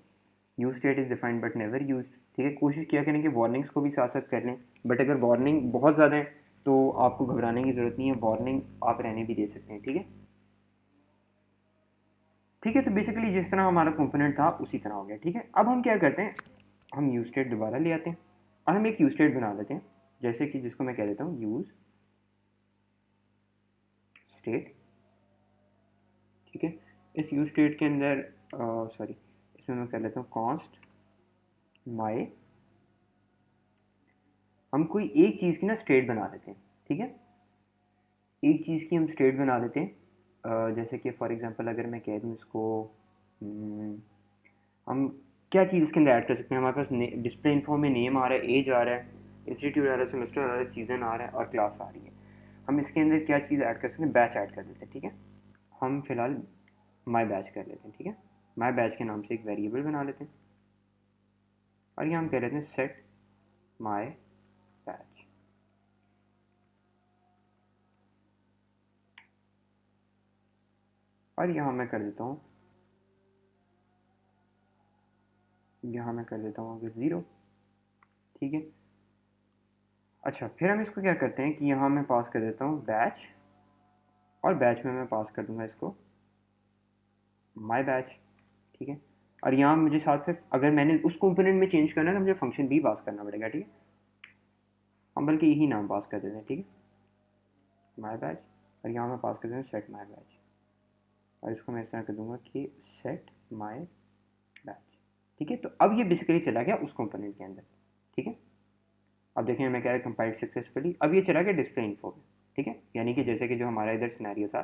use state is defined but never use, ठीक है। कोशिश किया करें कि वार्निंग्स को भी साथ साथ कर लें, बट अगर वार्निंग बहुत ज़्यादा है तो आपको घबराने की ज़रूरत नहीं है, वार्निंग आप रहने भी दे सकते हैं, ठीक है। ठीक है, तो बेसिकली जिस तरह हमारा कंपोनेंट था उसी तरह हो गया, ठीक है। अब हम क्या करते हैं, हम यूज स्टेट दोबारा ले आते हैं और हम एक यूज स्टेट बना लेते हैं, जैसे कि जिसको मैं कह देता हूँ यूज स्टेट, ठीक है। इस यूज स्टेट के अंदर सॉरी, इसमें मैं कर लेता हूँ कॉन्स्ट माई, हम कोई एक चीज़ की ना स्टेट बना लेते हैं, ठीक है। एक चीज़ की हम स्टेट बना लेते हैं, जैसे कि फॉर एग्जांपल अगर मैं कह दूँ इसको, हम्म, हम क्या चीज़ इसके अंदर ऐड कर सकते हैं, हमारे पास डिस्प्ले इन्फो में नेम आ रहा है, एज आ रहा है, इंस्टीट्यूट आ रहा है, सेमेस्टर आ रहा है, सीज़न आ रहा है और क्लास आ रही है। हम इसके अंदर क्या चीज़ ऐड कर सकते हैं, बैच ऐड कर देते हैं, ठीक है। हम फिलहाल माई बैच कर लेते हैं, ठीक है। माई बैच के नाम से एक वेरिएबल बना लेते हैं और ये हम कह लेते हैं सेट माई बैच, और यहाँ मैं कर देता हूँ, यहाँ मैं कर देता हूँ अगर 0, ठीक है। अच्छा, फिर हम इसको क्या करते हैं कि यहाँ मैं पास कर देता हूँ बैच, और बैच में मैं पास कर दूंगा इसको माई बैच, ठीक है। और यहाँ मुझे साथ में अगर मैंने उस कंपोनेंट में चेंज करना है तो मुझे फंक्शन भी पास करना पड़ेगा, ठीक है। हम बल्कि यही नाम पास कर देते हैं, ठीक है, माई बैच, और यहाँ मैं पास कर देता हूँ सेट माई बैच, और इसको मैं इस तरह कर दूंगा कि सेट माई बैच, ठीक है। तो अब ये बेसिकली चला गया उस कंपोनेंट के अंदर, ठीक है। अब देखें मैं क्या है, कंपाइल्ड सक्सेसफुली, अब ये चला गया डिस्प्ले इन्फो में, ठीक है। यानी कि जैसे कि जो हमारा इधर सिनेरियो था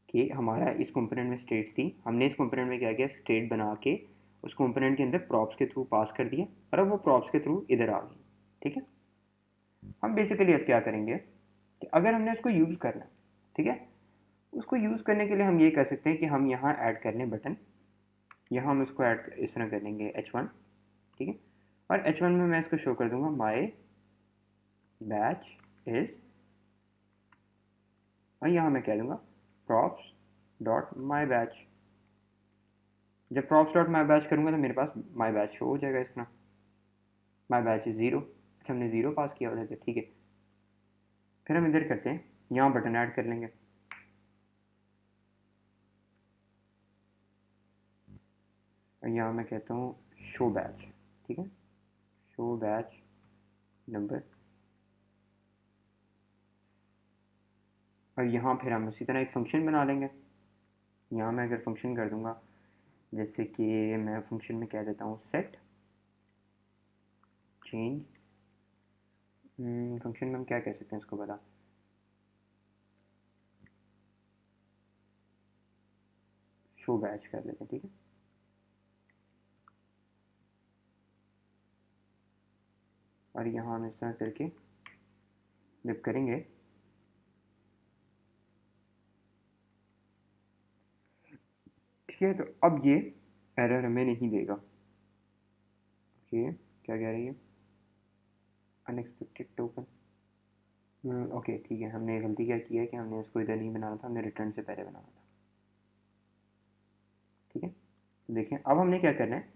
कि हमारा इस कंपोनेंट में स्टेट्स थी, हमने इस कंपोनेंट में क्या किया, स्टेट बना के उस कंपोनेंट के अंदर प्रॉप्स के थ्रू पास कर दिया, और अब वो प्रॉप्स के थ्रू इधर आ गई, ठीक है। हम बेसिकली अब क्या करेंगे कि अगर हमने उसको यूज़ करना है, ठीक है, उसको यूज़ करने के लिए हम ये कर सकते हैं कि हम यहाँ ऐड कर लें बटन, यहाँ हम इसको ऐड इस तरह कर लेंगे H1, ठीक है। और H1 में मैं इसको शो कर दूंगा माई बैच इज़, और यहाँ मैं कह दूंगा प्रॉप्स डॉट माई बैच। जब प्रॉप्स डॉट माई बैच करूँगा तो मेरे पास माई बैच शो हो जाएगा इस तरह, माई बैच इज़ 0, अच्छा हमने 0 पास किया उधर से, ठीक है। फिर हम इधर करते हैं, यहाँ बटन ऐड कर लेंगे, और यहाँ मैं कहता हूँ शो बैच, ठीक है, शो बैच नंबर, और यहाँ फिर हम उसी तरह एक फंक्शन बना लेंगे। यहाँ मैं अगर फंक्शन कर दूँगा, जैसे कि मैं फंक्शन में कह देता हूँ सेट चेंज, फंक्शन में हम क्या कह सकते हैं इसको बता, शो बैच कर लेते हैं, ठीक है। और यहाँ हम इस तरह करके जब करेंगे, ठीक है, तो अब ये एरर हमें नहीं देगा, ओके। क्या कह रही है, अनएक्सपेक्टेड टोकन, ओके ठीक है, हमने गलती क्या की है कि हमने इसको इधर नहीं बनाना था, हमने रिटर्न से पहले बनाना था, ठीक है। देखें अब हमने क्या करना है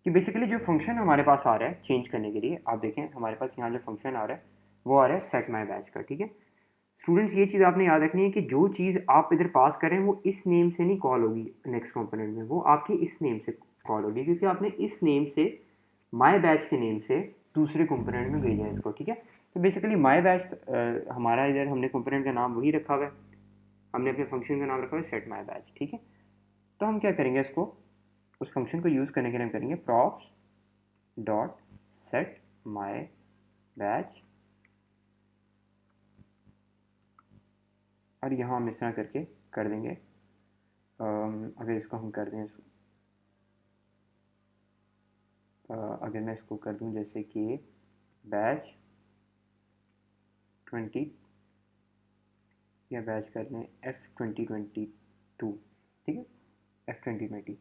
कि बेसिकली जो फंक्शन हमारे पास आ रहा है चेंज करने के लिए, आप देखें हमारे पास यहाँ जो फंक्शन आ रहा है वो आ रहा है सेट माई बैच का, ठीक है। स्टूडेंट्स ये चीज़ आपने याद रखनी है कि जो चीज़ आप इधर पास करें वो इस नेम से नहीं कॉल होगी नेक्स्ट कंपोनेंट में, वो आपके इस नेम से कॉल होगी, क्योंकि आपने इस नेम से माई बैच के नेम से दूसरे कंपोनेंट में भेजा है इसको, ठीक है। तो बेसिकली माई बैच हमारा इधर हमने कंपोनेंट का नाम वही रखा हुआ है, हमने अपने फंक्शन का नाम रखा हुआ है सेट माई बैच, ठीक है। तो हम क्या करेंगे, इसको उस फंक्शन को यूज़ करने के लिए हम करेंगे props dot set my batch, और यहाँ हम इस तरह करके कर देंगे अगर इसको हम कर दें अगर मैं इसको कर दूं जैसे कि बैच 20 या बैच कर लें F2022, ठीक है, F2020,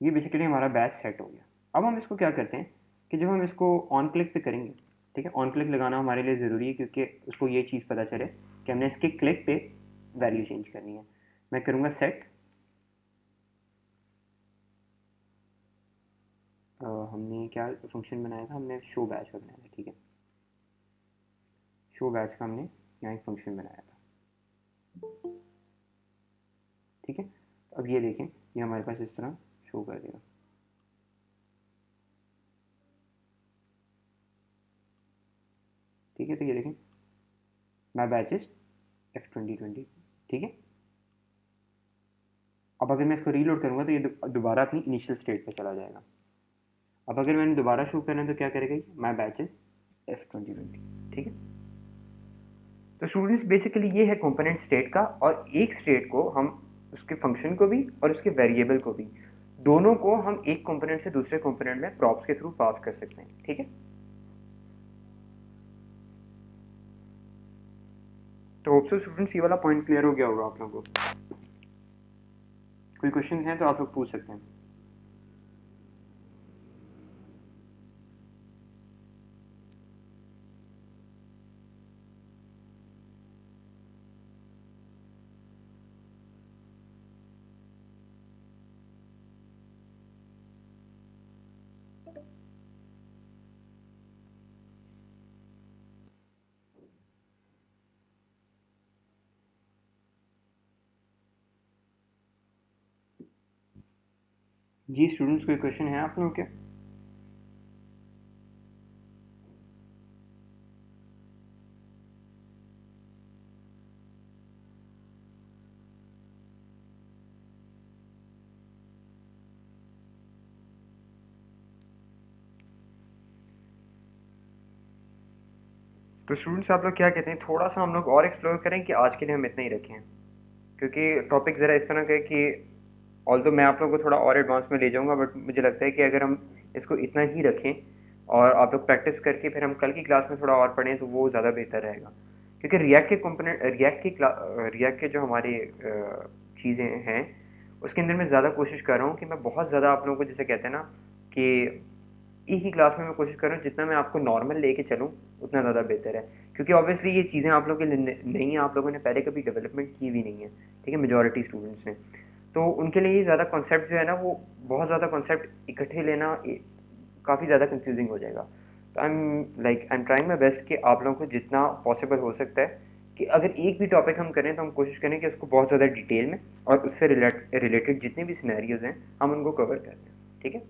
ये बेसिकली हमारा बैच सेट हो गया। अब हम इसको क्या करते हैं कि जब हम इसको ऑन क्लिक पे करेंगे, ठीक है, ऑन क्लिक लगाना हमारे लिए ज़रूरी है क्योंकि उसको ये चीज़ पता चले कि हमने इसके क्लिक पे वैल्यू चेंज करनी है। मैं करूँगा सेट, हमने क्या फंक्शन बनाया था, हमने शो बैच का बनाया था, ठीक है, शो बैच का हमने यहाँ एक फंक्शन बनाया था, ठीक है। अब ये देखें, ये हमारे पास इस तरह शो कर देगा, ठीक है। तो ये देखें माई बैचेस F2020, ठीक है। अब अगर मैं इसको रीलोड करूँगा तो ये दोबारा अपनी इनिशियल स्टेट पे चला जाएगा। अब अगर मैंने दोबारा शो करना है तो क्या करेगा, माई बैचेस F2020, ठीक है। तो स्टूडेंट्स बेसिकली ये है कंपोनेंट स्टेट का, और एक स्टेट को हम उसके फंक्शन को भी और उसके वेरिएबल को भी, दोनों को हम एक कंपोनेंट से दूसरे कंपोनेंट में प्रॉप्स के थ्रू पास कर सकते हैं, ठीक है। तो होप सो स्टूडेंट्स ये वाला पॉइंट क्लियर हो गया होगा आप लोगों को। कोई क्वेश्चंस हैं तो आप लोग पूछ सकते हैं। जी स्टूडेंट्स, कोई क्वेश्चन है आप लोगों के? तो स्टूडेंट्स आप लोग क्या कहते हैं, थोड़ा सा हम लोग और एक्सप्लोर करें कि आज के लिए हम इतना ही रखें, क्योंकि टॉपिक ज़रा इस तरह का है कि ऑल तो मैं आप लोगों को थोड़ा और एडवांस में ले जाऊंगा, बट मुझे लगता है कि अगर हम इसको इतना ही रखें और आप लोग प्रैक्टिस करके फिर हम कल की क्लास में थोड़ा और पढ़ें तो वो ज़्यादा बेहतर रहेगा। क्योंकि रिएक्ट के कंपोनेंट, रिएक्ट के जो हमारे चीज़ें हैं उसके अंदर मैं ज़्यादा कोशिश कर रहा हूँ कि मैं बहुत ज़्यादा आप लोगों को, जैसे कहते हैं ना कि एक ही क्लास में मैं कोशिश कर रहा हूँ जितना मैं आपको नॉर्मल लेके चलूँ उतना ज़्यादा बेहतर है, क्योंकि ऑब्वियसली ये चीज़ें आप लोगों के लिए नहीं है, आप लोगों ने पहले कभी डेवलपमेंट की भी नहीं है, ठीक है, मेजॉरिटी स्टूडेंट्स ने। तो उनके लिए ये ज़्यादा कॉन्सेप्ट जो है ना, वो बहुत ज़्यादा कॉन्सेप्ट इकट्ठे लेना काफ़ी ज़्यादा कंफ्यूजिंग हो जाएगा। तो I am trying my best कि आप लोगों को जितना पॉसिबल हो सकता है कि अगर एक भी टॉपिक हम करें तो हम कोशिश करें कि उसको बहुत ज़्यादा डिटेल में और उससे रिलेटेड जितने भी सिनेरियोज हैं हम उनको कवर कर लें, ठीक है।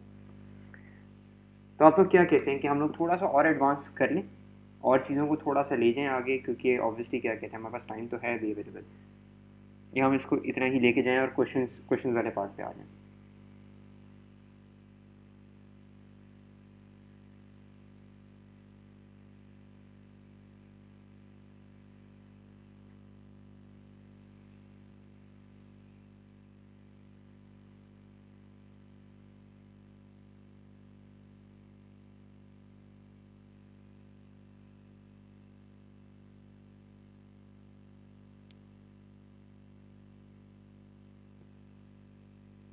तो आप लोग क्या कहते हैं कि हम लोग थोड़ा सा और एडवांस कर लें और चीज़ों को थोड़ा सा ले जाएं आगे, क्योंकि ऑब्वियसली क्या कहते हैं हमारे पास टाइम तो है भी अवेलेबल, या हम इसको इतना ही लेके जाएं और क्वेश्चन वाले पार्ट पे आ जाएं।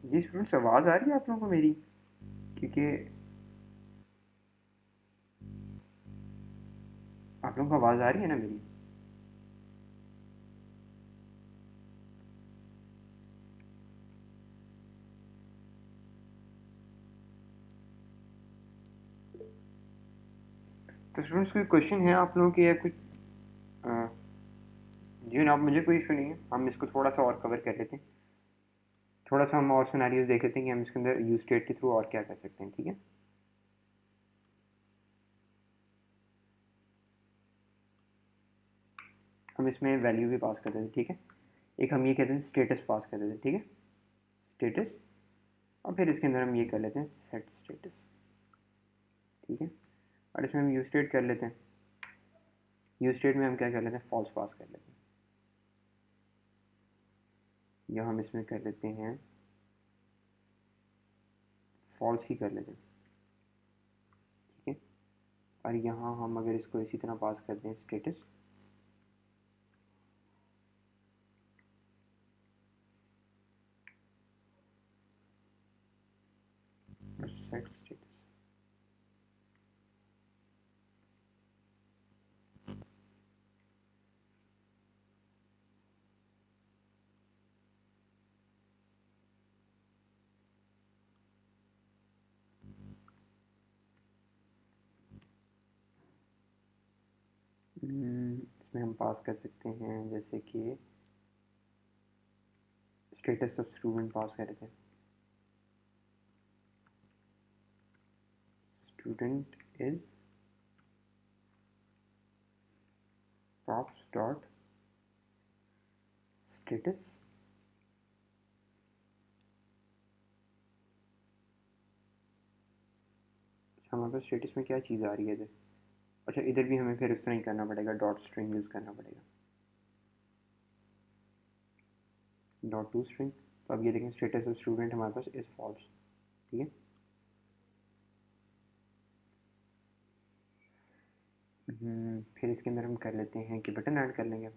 जी स्टूडेंट्स, आवाज़ आ रही है आप लोगों को मेरी? क्योंकि आप लोगों को आवाज़ आ रही है ना मेरी? तो स्टूडेंट्स, कोई क्वेश्चन है आप लोगों के या कुछ? अ, जी ना, मुझे कोई इशू नहीं है, हम इसको थोड़ा सा और कवर कर लेते हैं, थोड़ा सा हम और सिनेरियोज देख लेते हैं कि हम इसके अंदर यूज स्टेट के थ्रू और क्या कर सकते हैं, ठीक है। हम इसमें वैल्यू भी पास कर देते हैं, ठीक है। एक हम ये कहते हैं स्टेटस पास कर देते हैं, ठीक है, स्टेटस। और फिर इसके अंदर हम ये कर लेते हैं सेट स्टेटस, ठीक है। और इसमें हम यूज स्टेट कर लेते हैं, यूज स्टेट में हम क्या कर लेते हैं, फॉल्स पास कर लेते हैं, या हम इसमें कर लेते हैं फॉल्स ही कर लेते हैं, ठीक है। और यहाँ हम अगर इसको इसी तरह पास कर दें स्टेटस, और सेट स्टेटस, इसमें हम पास कर सकते हैं जैसे कि स्टेटस ऑफ स्टूडेंट पास कर देते हैं, student is props dot status, हमारे पास स्टेटस में क्या चीज़ आ रही है इधर, अच्छा इधर भी हमें फिर इस तरह ही करना पड़ेगा, डॉट स्ट्रिंग यूज़ करना पड़ेगा, डॉट टू स्ट्रिंग। तो अब ये देखें स्टेटस ऑफ स्टूडेंट हमारे पास इज़ फॉल्स, ठीक है। फिर इसके अंदर हम कर लेते हैं कि बटन ऐड कर लेंगे,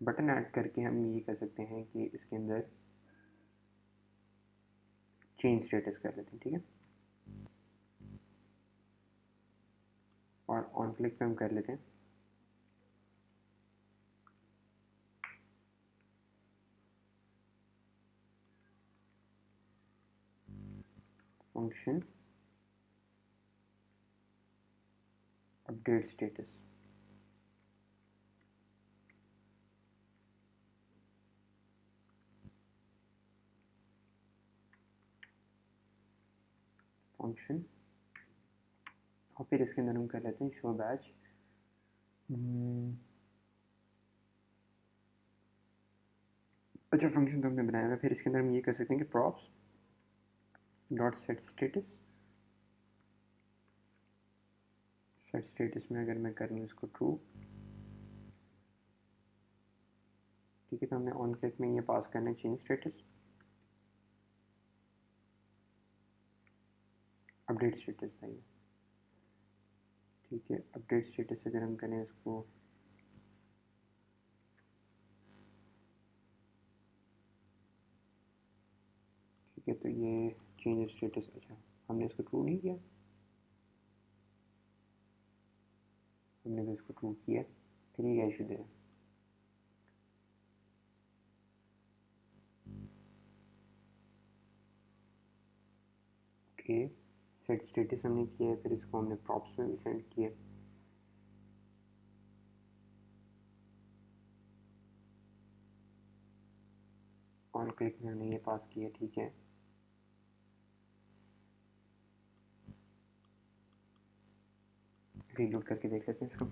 बटन ऐड करके हम ये कर सकते हैं कि इसके अंदर चेंज स्टेटस कर लेते हैं, ठीक है। और ऑन क्लिक पे हम कर लेते हैं फंक्शन अपडेट स्टेटस, फंक्शन, और फिर इसके अंदर हम कर लेते हैं शो बैच, अच्छा फंक्शन तो हमने बनाया हुआ, फिर इसके अंदर हम ये कर सकते हैं कि props dot set status, set status में अगर मैं कर लूँ इसको ट्रू, ठीक है। तो हमने ऑन क्लिक में ये पास करना है चेंज स्टेटस, अपडेट स्टेटस था ये, ठीक है। अपडेट स्टेटस अगर हम करें इसको, ठीक है। तो ये चेंज स्टेटस, अच्छा हमने इसको ट्रू नहीं किया, हमने तो इसको ट्रू किया, फिर ये क्या इशू दे रहा है, ओके। सेट स्टेटस हमने किया है, फिर इसको हमने प्रॉप्स में भी सेंड किया, ऑन क्लिक में हमने ये पास किया, ठीक है। रीलोड करके देख लेते हैं इसको,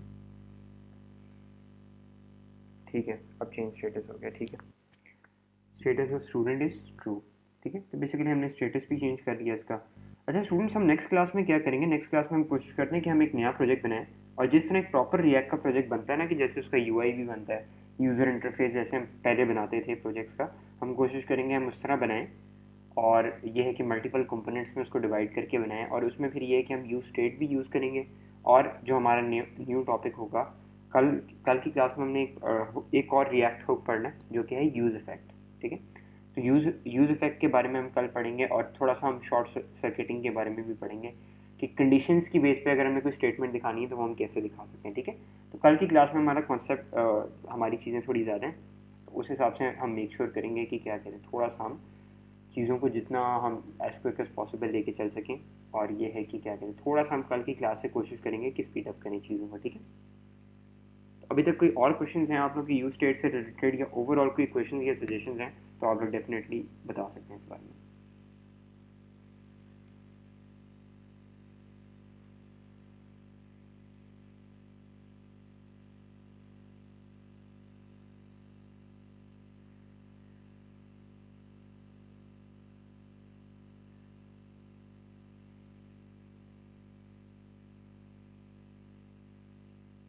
ठीक है। अब चेंज स्टेटस हो गया, ठीक है। Status of student is true, ठीक है। तो बेसिकली हमने स्टेटस भी चेंज कर लिया इसका। अच्छा स्टूडेंट्स, हम नेक्स्ट क्लास में क्या करेंगे, नेक्स्ट क्लास में हम कोशिश करते हैं कि हम एक नया प्रोजेक्ट बनाएं, और जिस तरह एक प्रॉपर रिएक्ट का प्रोजेक्ट बनता है ना, कि जैसे उसका यूआई भी बनता है, यूज़र इंटरफेस जैसे हम पहले बनाते थे प्रोजेक्ट्स का, हम कोशिश करेंगे हम उस तरह बनाएं। और ये है कि मल्टीपल कंपोनेंट्स में उसको डिवाइड करके बनाएं, और उसमें फिर ये है कि हम यूज स्टेट भी यूज़ करेंगे। और जो हमारा न्यू टॉपिक होगा, कल कल की क्लास में हमने एक और रिएक्ट हुक पढ़ना है जो कि है यूज़ इफेक्ट, ठीक है। तो यूज़ इफेक्ट के बारे में हम कल पढ़ेंगे, और थोड़ा सा हम शॉर्ट सर्किटिंग के बारे में भी पढ़ेंगे कि कंडीशंस की बेस पे अगर हमें कोई स्टेटमेंट दिखानी है तो वो हम कैसे दिखा सकते हैं, ठीक है। तो कल की क्लास में हमारा कॉन्सेप्ट, हमारी चीज़ें थोड़ी ज़्यादा हैं, तो उस हिसाब से हम मेक श्योर करेंगे कि क्या करें, थोड़ा सा हम चीज़ों को जितना हम एज क्विक एज पॉसिबल लेके चल सकें। और ये है कि क्या करें, थोड़ा सा हम कल की क्लास से कोशिश करेंगे कि स्पीड अप करें चीज़ों को, ठीक है। तो अभी तक कोई और क्वेश्चन हैं आप लोग की यूज स्टेट से रिलेटेड, या ओवरऑल कोई क्वेश्चन या सजेशन हैं तो आप लोग डेफिनेटली बता सकते हैं इस बारे में।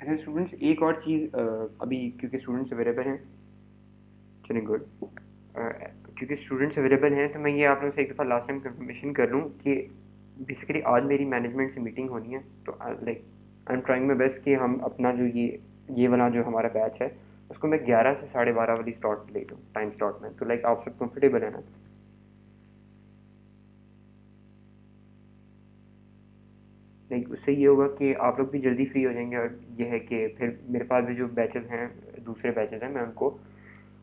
अच्छा स्टूडेंट्स, एक और चीज़, अभी क्योंकि स्टूडेंट्स अवेलेबल हैं, चलिए गुड, क्योंकि स्टूडेंट्स अवेलेबल हैं तो मैं ये आप लोगों से एक दफ़ा लास्ट टाइम कंफर्मेशन कर लूँ कि बेसिकली आज मेरी मैनेजमेंट से मीटिंग होनी है, तो like I am trying my best कि हम अपना जो ये वाला जो हमारा बैच है उसको मैं 11 से 12:30 वाली स्लॉट ले लूँ टाइम स्लॉट में। तो लाइक आप सब कंफर्टेबल है ना? लाइक उससे ये होगा कि आप लोग भी जल्दी फ्री हो जाएंगे, और ये है कि फिर मेरे पास भी जो बैचेस हैं, दूसरे बैचेस हैं, मैं उनको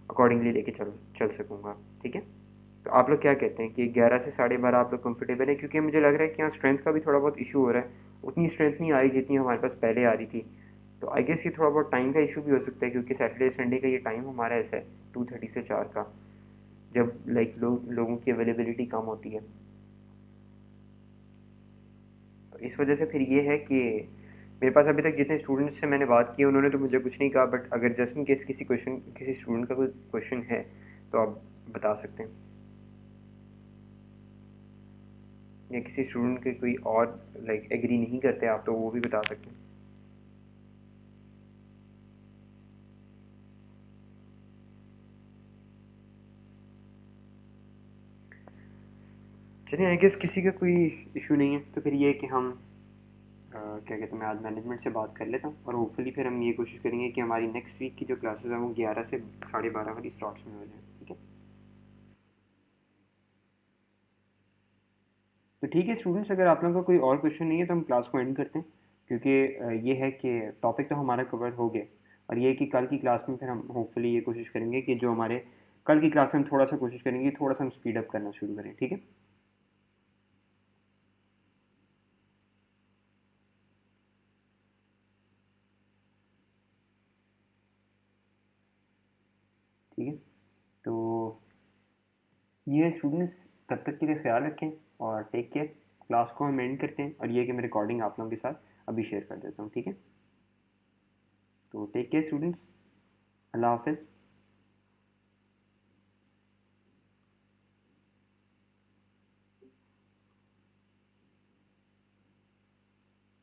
अकॉर्डिंगली लेके चल सकूँगा। ठीक है, तो आप लोग क्या कहते हैं कि 11 से 12:30 आप लोग कंफर्टेबल है? क्योंकि मुझे लग रहा है कि यहाँ स्ट्रेंथ का भी थोड़ा बहुत इशू हो रहा है, उतनी स्ट्रेंथ नहीं आ रही जितनी हमारे पास पहले आ रही थी। तो आई गेस ये थोड़ा बहुत टाइम का इशू भी हो सकता है, क्योंकि सैटरडे संडे का ये टाइम हमारा ऐसा है 2:30 से 4 का, जब लाइक लोगों की अवेलेबिलिटी कम होती है। तो इस वजह से फिर ये है कि मेरे पास अभी तक जितने स्टूडेंट्स से मैंने बात की उन्होंने तो मुझे कुछ नहीं कहा, बट अगर जस्ट इन केस किसी स्टूडेंट का कोई क्वेश्चन है तो आप बता सकते हैं, या किसी स्टूडेंट के कोई और लाइक एग्री नहीं करते आप तो वो भी बता सकते हैं। चलिए, आई गेस किसी का कोई इशू नहीं है, तो फिर ये है कि हम क्या कहते हैं, मैं आज मैनेजमेंट से बात कर लेता हूँ, और होपफुली फिर हम ये कोशिश करेंगे कि हमारी नेक्स्ट वीक की जो क्लासेस हैं वो 11 से 12:30 वाली स्लॉट्स में हो जाए। ठीक है, तो ठीक है स्टूडेंट्स, अगर आप लोगों का कोई और क्वेश्चन नहीं है तो हम क्लास को एंड करते हैं, क्योंकि ये है कि टॉपिक तो हमारा कवर हो गया, और ये है कि कल की क्लास में फिर हम होपफुली ये कोशिश करेंगे कि जो हमारे कल की क्लास में हम थोड़ा सा कोशिश करेंगे थोड़ा सा हम स्पीड अप करना शुरू करें। ठीक है, ठीक है, तो ये स्टूडेंट्स तब तक के लिए ख्याल रखें और टेक केयर। क्लास को हम एंड करते हैं, और ये है कि मैं रिकॉर्डिंग आप लोगों के साथ अभी शेयर कर देता हूँ। ठीक है, तो टेक केयर स्टूडेंट्स, अल्लाह हाफिज़।